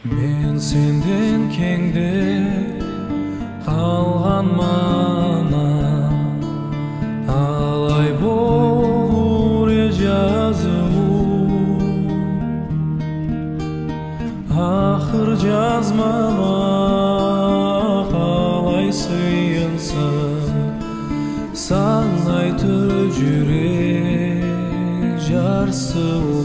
Мен сенден кеңде қалған мана алай болур жазуу ақыр жазмама қалай сыйынсын сан айтыр жүрек жарсуу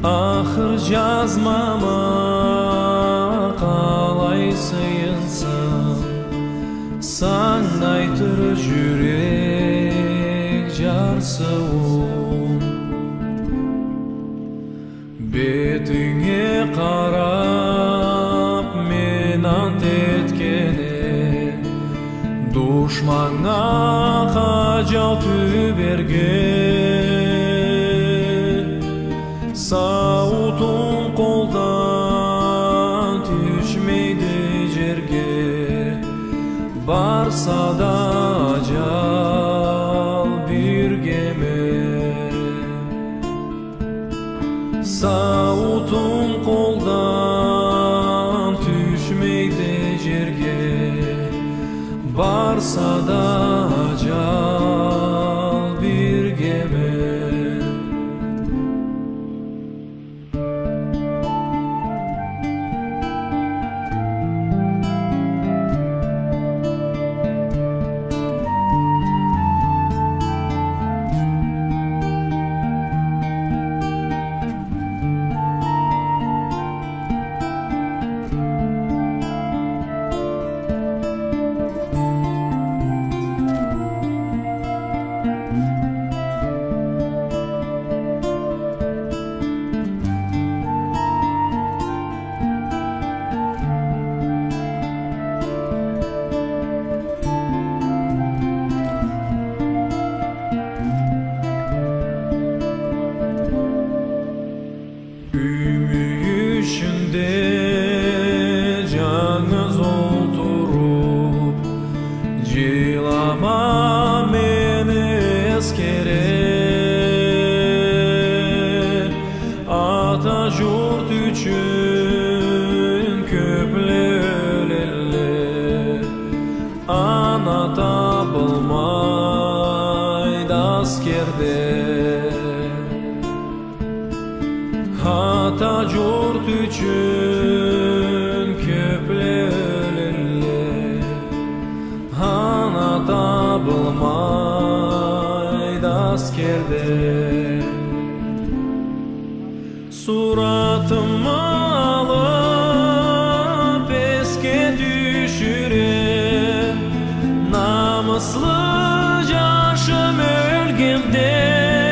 ақыр жазмама қалай сыйынсын сан айтыр жүрек жарсуу бетіңе қарап мен ант еткене душманға қажау түберген сауытың қолдан түшмейді жерге барса да ажал бергеме сауытың қолдан түшмейді жерге барса да ажал бергеме Üşünde canınız oturup Cilama meni eskere Ata jurt üçün köple öleli Ana tapılmaydı askerde Ata jurt üçün köple öleli Ana tapılmaydı askerde Suratımı alıp eske düşüre Namuslu yaşım ölgemde